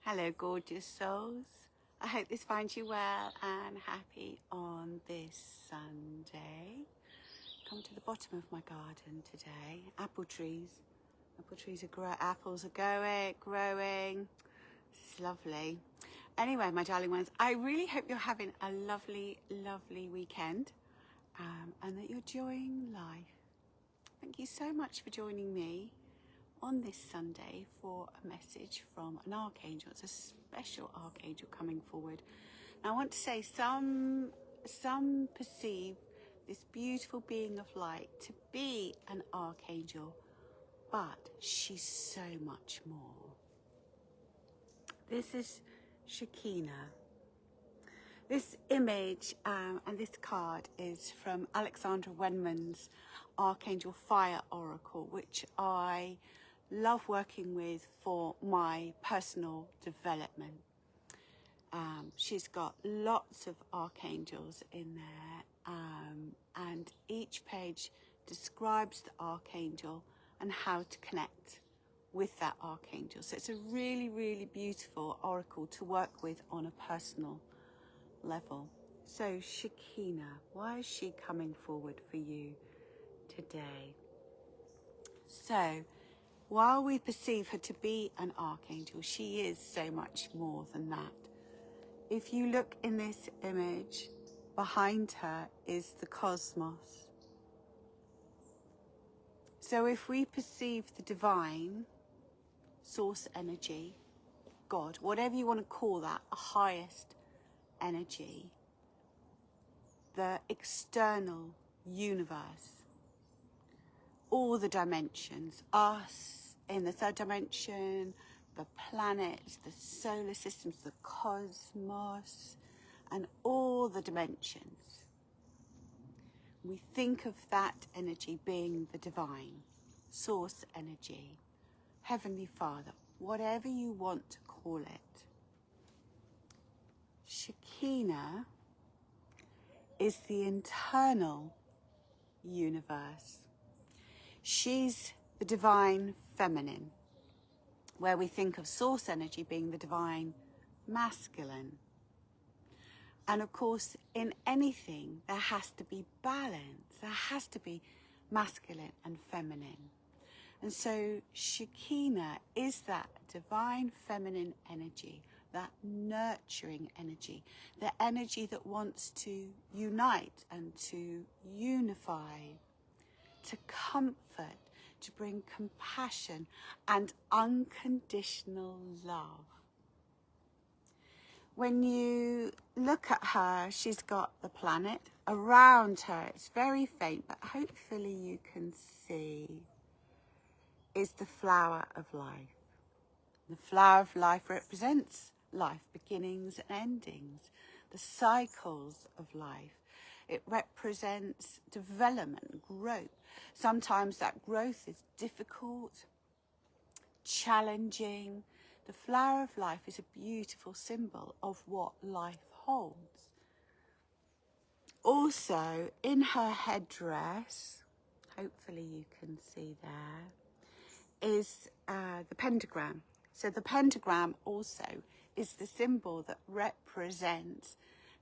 Hello, gorgeous souls. I hope this finds you well and happy on this Sunday. Come to the bottom of my garden today. Apple trees. Apples are growing. It's lovely. Anyway, my darling ones, I really hope you're having a lovely, lovely weekend and that you're enjoying life. Thank you so much for joining me on this Sunday for a message from an archangel. It's a special archangel coming forward. Now, I want to say some perceive this beautiful being of light to be an archangel, but she's so much more. This is Shekinah. This image and this card is from Alexandra Wenman's Archangel Fire Oracle, which I love working with for my personal development. She's got lots of archangels in there, and each page describes the archangel and how to connect with that archangel. So it's a really, really beautiful oracle to work with on a personal level. So Shekinah, why is she coming forward for you today? So while we perceive her to be an archangel, she is so much more than that. If you look in this image, behind her is the cosmos. So if we perceive the divine, source energy, God, whatever you want to call that, a highest energy, the external universe, all the dimensions, us in the third dimension, the planets, the solar systems, the cosmos, and all the dimensions. We think of that energy being the divine, source energy, Heavenly Father, whatever you want to call it. Shekinah is the internal universe. She's the divine feminine, where we think of source energy being the divine masculine. And of course, in anything, there has to be balance. There has to be masculine and feminine. And so Shekinah is that divine feminine energy, that nurturing energy, the energy that wants to unite and to unify, to comfort, to bring compassion and unconditional love. When you look at her, she's got the planet around her. It's very faint, but hopefully you can see, is the flower of life. The flower of life represents life, beginnings and endings, the cycles of life. It represents development, growth. Sometimes that growth is difficult, challenging. The flower of life is a beautiful symbol of what life holds. Also, in her headdress, hopefully you can see there, is the pentagram. So the pentagram also is the symbol that represents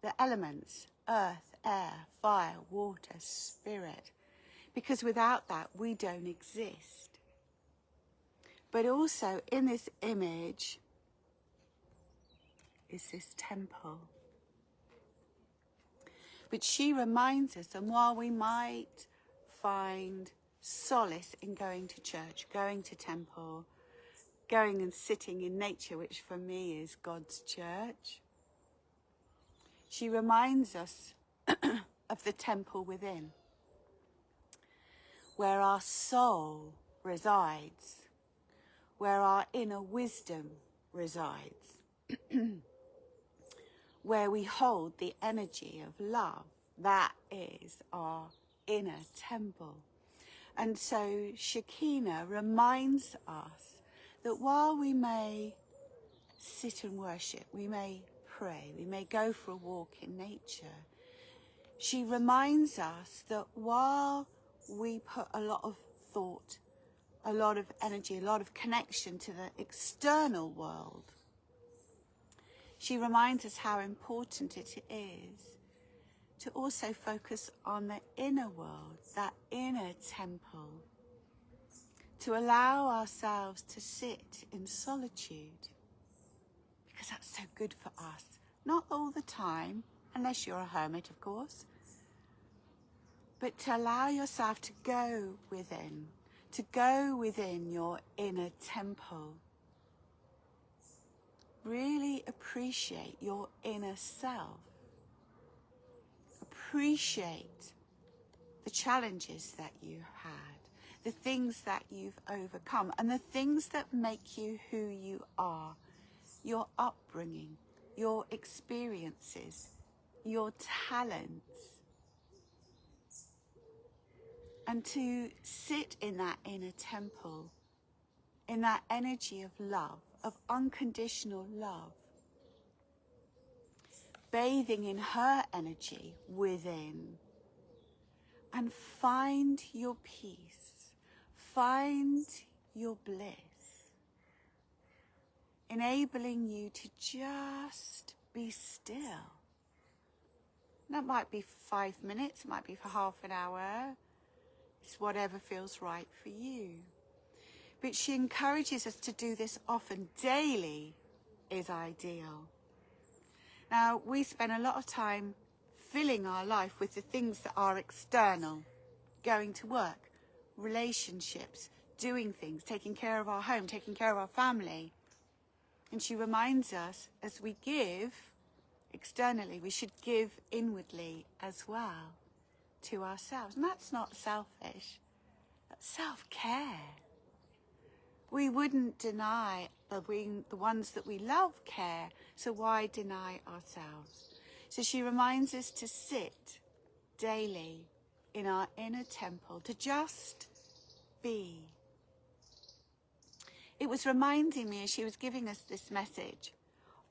the elements, earth, air, fire, water, spirit, because without that we don't exist. But also in this image is this temple. But she reminds us, and while we might find solace in going to church, going to temple, going and sitting in nature, which for me is God's church, she reminds us of the temple within, where our soul resides, where our inner wisdom resides, where we hold the energy of love. That is our inner temple. And so Shekinah reminds us that while we may sit and worship, we may pray, we may go for a walk in nature, she reminds us that while we put a lot of thought, a lot of energy, a lot of connection to the external world, She reminds us how important it is to also focus on the inner world, that inner temple, to allow ourselves to sit in solitude, because that's so good for us. Not all the time, unless you're a hermit, of course, but to allow yourself to go within your inner temple. Really appreciate your inner self. Appreciate the challenges that you had, the things that you've overcome, and the things that make you who you are. Your upbringing, your experiences, your talents. And to sit in that inner temple, in that energy of love, of unconditional love, bathing in her energy within, and find your peace, find your bliss, enabling you to just be still. That might be for 5 minutes, it might be for half an hour. It's whatever feels right for you. But she encourages us to do this often. Daily is ideal. Now, we spend a lot of time filling our life with the things that are external. Going to work, relationships, doing things, taking care of our home, taking care of our family. And she reminds us, as we give externally, we should give inwardly as well to ourselves. And that's not selfish, that's self-care. We wouldn't deny the ones that we love care, so why deny ourselves? So she reminds us to sit daily in our inner temple, to just be. It was reminding me, as she was giving us this message,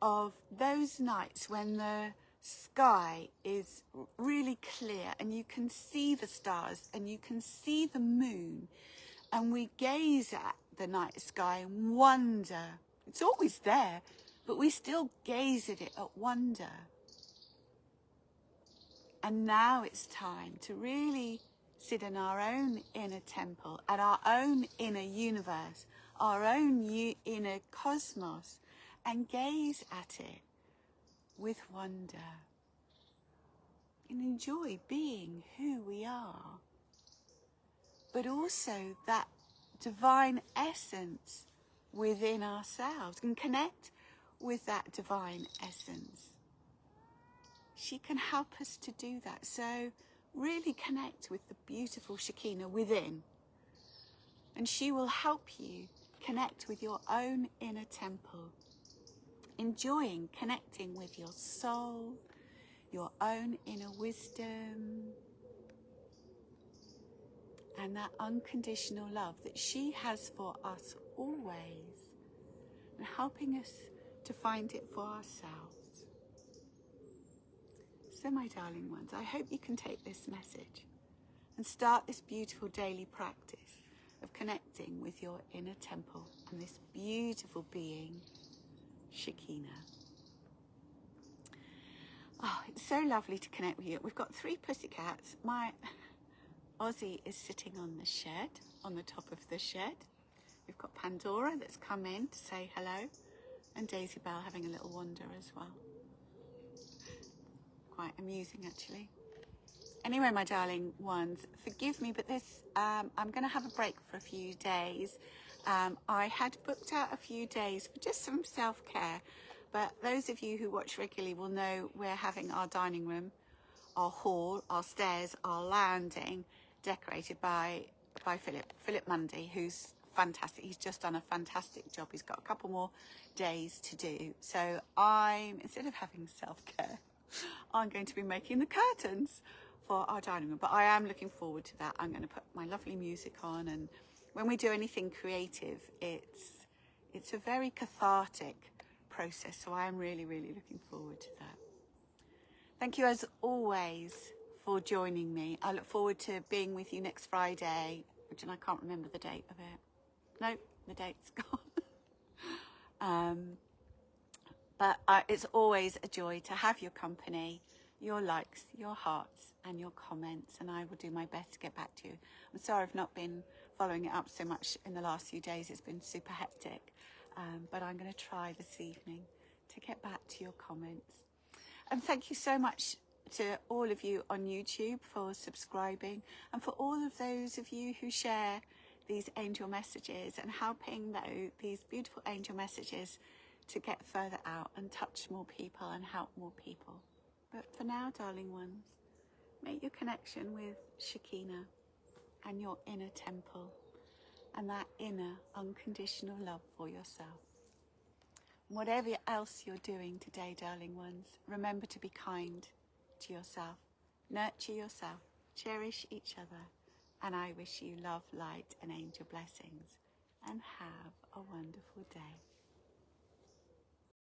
of those nights when the sky is really clear and you can see the stars and you can see the moon, and we gaze at the night sky and wonder. It's always there, but we still gaze at it at wonder. And now it's time to really sit in our own inner temple, at our own inner universe, our own inner cosmos, and gaze at it with wonder and enjoy being who we are, but also that divine essence within ourselves, and connect with that divine essence. She can help us to do that. So really connect with the beautiful Shekinah within, and she will help you connect with your own inner temple, enjoying connecting with your soul, your own inner wisdom, and that unconditional love that she has for us always, and helping us to find it for ourselves. So my darling ones, I hope you can take this message and start this beautiful daily practice of connecting with your inner temple and this beautiful being, Shekinah. Oh, it's so lovely to connect with you. We've got 3 pussycats. My Ozzy is sitting on the shed, on the top of the shed. We've got Pandora that's come in to say hello, and Daisy Bell having a little wander as well. Quite amusing, actually. Anyway, my darling ones, forgive me, but this I'm going to have a break for a few days. I had booked out a few days for just some self-care, but those of you who watch regularly will know we're having our dining room, our hall, our stairs, our landing decorated by Philip Mundy, who's fantastic. He's just done a fantastic job. He's got a couple more days to do. So instead of having self-care, I'm going to be making the curtains for our dining room. But I am looking forward to that. I'm going to put my lovely music on, and when we do anything creative, it's a very cathartic process. So I am really, really looking forward to that. Thank you as always for joining me. I look forward to being with you next Friday, which I can't remember the date of it. No, the date's gone. But it's always a joy to have your company, your likes, your hearts and your comments, and I will do my best to get back to you. I'm sorry I've not been following it up so much in the last few days. It's been super hectic, but I'm going to try this evening to get back to your comments. And thank you so much to all of you on YouTube for subscribing, and for all of those of you who share these angel messages and helping these beautiful angel messages to get further out and touch more people and help more people. But for now, darling ones, make your connection with Shekinah and your inner temple and that inner unconditional love for yourself. Whatever else you're doing today, darling ones, remember to be kind to yourself, nurture yourself, cherish each other, and I wish you love, light, and angel blessings, and have a wonderful day.